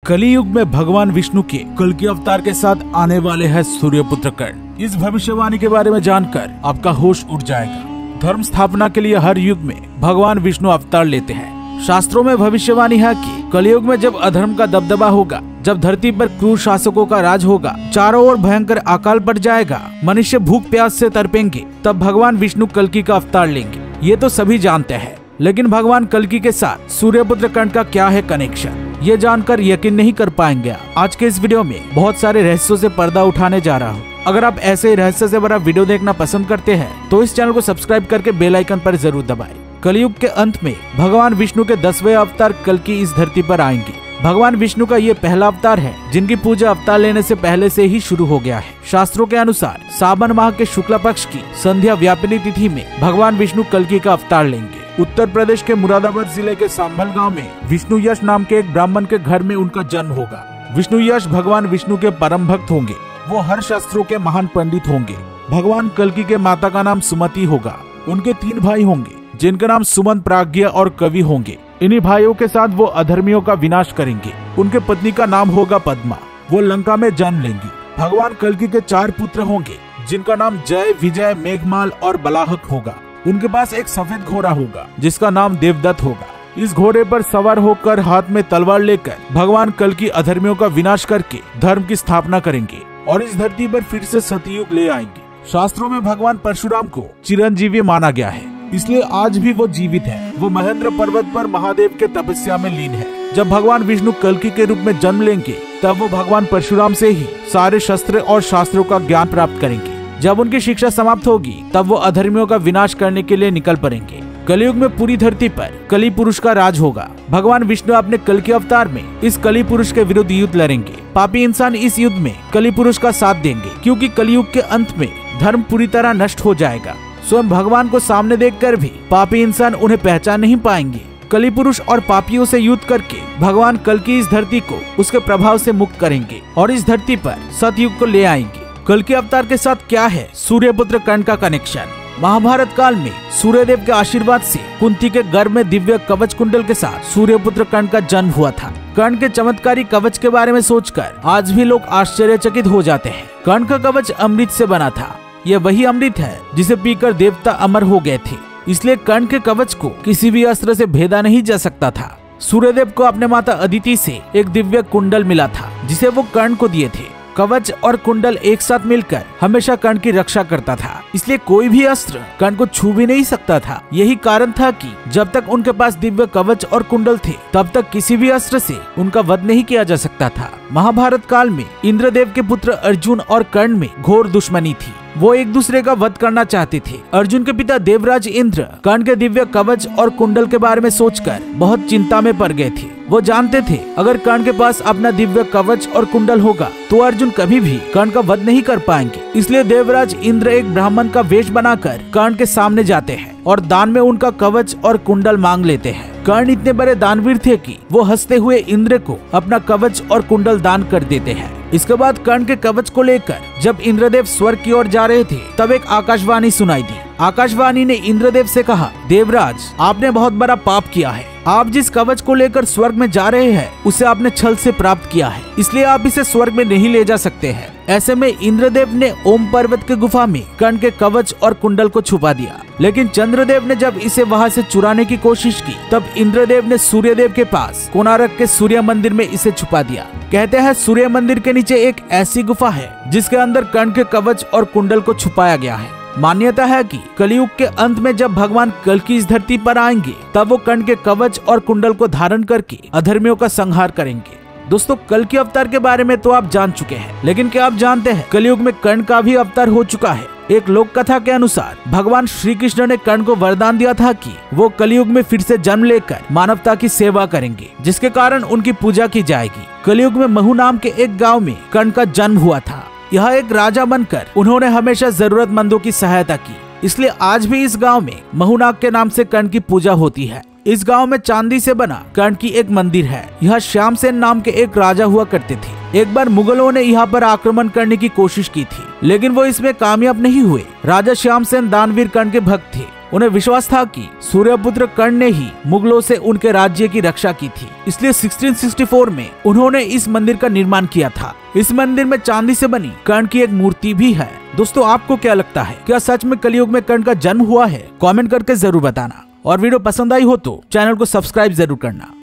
कलियुग में भगवान विष्णु के कल्कि अवतार के साथ आने वाले हैं सूर्यपुत्र कर्ण। इस भविष्यवाणी के बारे में जानकर आपका होश उड़ जाएगा। धर्म स्थापना के लिए हर युग में भगवान विष्णु अवतार लेते हैं। शास्त्रों में भविष्यवाणी है कि कलियुग में जब अधर्म का दबदबा होगा, जब धरती पर क्रूर शासकों का राज होगा, चारों ओर भयंकर अकाल पड़ जाएगा, मनुष्य भूख प्यास से तड़पेंगे, तब भगवान विष्णु कल्कि का अवतार लेंगे। ये तो सभी जानते हैं, लेकिन भगवान कल्कि के साथ सूर्यपुत्र कर्ण का क्या है कनेक्शन, ये जानकर यकीन नहीं कर पाएंगे। आज के इस वीडियो में बहुत सारे रहस्यों से पर्दा उठाने जा रहा हूँ। अगर आप ऐसे ही रहस्य से भरा वीडियो देखना पसंद करते हैं तो इस चैनल को सब्सक्राइब करके बेल आइकन पर जरूर दबाएं। कलियुग के अंत में भगवान विष्णु के 10वें अवतार कल्कि इस धरती पर आएंगे। भगवान विष्णु का ये पहला अवतार है जिनकी पूजा अवतार लेने से पहले से ही शुरू हो गया है। शास्त्रों के अनुसार सावन माह के शुक्ल पक्ष की संध्या व्यापिनी तिथि में भगवान विष्णु कल्कि का अवतार लेंगे। उत्तर प्रदेश के मुरादाबाद जिले के सांभल गांव में विष्णु यश नाम के एक ब्राह्मण के घर में उनका जन्म होगा। विष्णु यश भगवान विष्णु के परम भक्त होंगे। वो हर शास्त्रों के महान पंडित होंगे। भगवान कल्कि के माता का नाम सुमति होगा। उनके 3 भाई होंगे जिनका नाम सुमंत, प्राज्ञ और कवि होंगे। इन्हीं भाइयों के साथ वो अधर्मियों का विनाश करेंगे। उनके पत्नी का नाम होगा पद्मा। वो लंका में जन्म लेंगी। भगवान कल्कि के 4 पुत्र होंगे जिनका नाम जय, विजय, मेघमाल और बलाहक होगा। उनके पास एक सफेद घोड़ा होगा जिसका नाम देवदत्त होगा। इस घोड़े पर सवार होकर हाथ में तलवार लेकर भगवान कल्कि अधर्मियों का विनाश करके धर्म की स्थापना करेंगे और इस धरती पर फिर से सतयुग ले आएंगे। शास्त्रों में भगवान परशुराम को चिरंजीवी माना गया है, इसलिए आज भी वो जीवित है। वो महेंद्र पर्वत पर महादेव के तपस्या में लीन है। जब भगवान विष्णु कल्कि के रूप में जन्म लेंगे तब वो भगवान परशुराम से ही सारे शस्त्र और शास्त्रों का ज्ञान प्राप्त करेंगे। जब उनकी शिक्षा समाप्त होगी तब वो अधर्मियों का विनाश करने के लिए निकल पड़ेंगे। कलियुग में पूरी धरती पर कली पुरुष का राज होगा। भगवान विष्णु अपने कल्कि अवतार में इस कली पुरुष के विरुद्ध युद्ध लड़ेंगे। पापी इंसान इस युद्ध में कली पुरुष का साथ देंगे, क्योंकि कलियुग के अंत में धर्म पूरी तरह नष्ट हो जाएगा। स्वयं भगवान को सामने देखकर भी पापी इंसान उन्हें पहचान नहीं पाएंगे। कली पुरुष और पापियों से युद्ध करके भगवान कल्कि इस धरती को उसके प्रभाव से मुक्त करेंगे और इस धरती पर सतयुग को ले आएंगे। कल्कि अवतार के साथ क्या है सूर्यपुत्र कर्ण का कनेक्शन? महाभारत काल में सूर्यदेव के आशीर्वाद से कुंती के गर्भ में दिव्य कवच कुंडल के साथ सूर्यपुत्र कर्ण का जन्म हुआ था। कर्ण के चमत्कारी कवच के बारे में सोचकर आज भी लोग आश्चर्यचकित हो जाते हैं। कर्ण का कवच अमृत से बना था। यह वही अमृत है जिसे पीकर देवता अमर हो गए थे। इसलिए कर्ण के कवच को किसी भी अस्त्र से भेदा नहीं जा सकता था। सूर्यदेव को अपने माता अदिति से एक दिव्य कुंडल मिला था जिसे वो कर्ण को दिए थे। कवच और कुंडल एक साथ मिलकर हमेशा कर्ण की रक्षा करता था, इसलिए कोई भी अस्त्र कर्ण को छू भी नहीं सकता था। यही कारण था कि जब तक उनके पास दिव्य कवच और कुंडल थे तब तक किसी भी अस्त्र से उनका वध नहीं किया जा सकता था। महाभारत काल में इंद्रदेव के पुत्र अर्जुन और कर्ण में घोर दुश्मनी थी। वो एक दूसरे का वध करना चाहते थे। अर्जुन के पिता देवराज इंद्र कर्ण के दिव्य कवच और कुंडल के बारे में सोचकर बहुत चिंता में पड़ गए थे। वो जानते थे अगर कर्ण के पास अपना दिव्य कवच और कुंडल होगा तो अर्जुन कभी भी कर्ण का वध नहीं कर पाएंगे। इसलिए देवराज इंद्र एक ब्राह्मण का वेश बनाकर कर्ण के सामने जाते हैं और दान में उनका कवच और कुंडल मांग लेते हैं। कर्ण इतने बड़े दानवीर थे कि वो हंसते हुए इंद्र को अपना कवच और कुंडल दान कर देते हैं। इसके बाद कर्ण के कवच को लेकर जब इंद्रदेव स्वर्ग की ओर जा रहे थे तब एक आकाशवाणी सुनाई दी। आकाशवाणी ने इंद्रदेव से कहा, देवराज, आपने बहुत बड़ा पाप किया है। आप जिस कवच को लेकर स्वर्ग में जा रहे हैं उसे आपने छल से प्राप्त किया है, इसलिए आप इसे स्वर्ग में नहीं ले जा सकते हैं। ऐसे में इंद्रदेव ने ओम पर्वत के गुफा में कर्ण के कवच और कुंडल को छुपा दिया। लेकिन चंद्रदेव ने जब इसे वहां से चुराने की कोशिश की तब इंद्रदेव ने सूर्यदेव के पास कोणार्क के सूर्य मंदिर में इसे छुपा दिया। कहते हैं सूर्य मंदिर के नीचे एक ऐसी गुफा है जिसके अंदर कर्ण के कवच और कुंडल को छुपाया गया है। मान्यता है कि कलियुग के अंत में जब भगवान कल्कि इस धरती पर आएंगे तब वो कर्ण के कवच और कुंडल को धारण करके अधर्मियों का संहार करेंगे। दोस्तों, कल्कि अवतार के बारे में तो आप जान चुके हैं, लेकिन क्या आप जानते हैं कलियुग में कर्ण का भी अवतार हो चुका है। एक लोक कथा के अनुसार भगवान श्री कृष्ण ने कर्ण को वरदान दिया था कि वो कलियुग में फिर से जन्म लेकर मानवता की सेवा करेंगे, जिसके कारण उनकी पूजा की जाएगी। कलियुग में महू नाम के एक गाँव में कर्ण का जन्म हुआ था। यह एक राजा बनकर उन्होंने हमेशा जरूरतमंदों की सहायता की, इसलिए आज भी इस गांव में महूनाग के नाम से कर्ण की पूजा होती है। इस गांव में चांदी से बना कर्ण की एक मंदिर है। यह श्यामसेन नाम के एक राजा हुआ करते थे। एक बार मुगलों ने यहाँ पर आक्रमण करने की कोशिश की थी, लेकिन वो इसमें कामयाब नहीं हुए। राजा श्यामसेन दानवीर कर्ण के भक्त थे। उन्हें विश्वास था कि सूर्यपुत्र कर्ण ने ही मुगलों से उनके राज्य की रक्षा की थी, इसलिए 1664 में उन्होंने इस मंदिर का निर्माण किया था। इस मंदिर में चांदी से बनी कर्ण की एक मूर्ति भी है। दोस्तों, आपको क्या लगता है, क्या सच में कलयुग में कर्ण का जन्म हुआ है? कमेंट करके जरूर बताना, और वीडियो पसंद आई हो तो चैनल को सब्सक्राइब जरूर करना।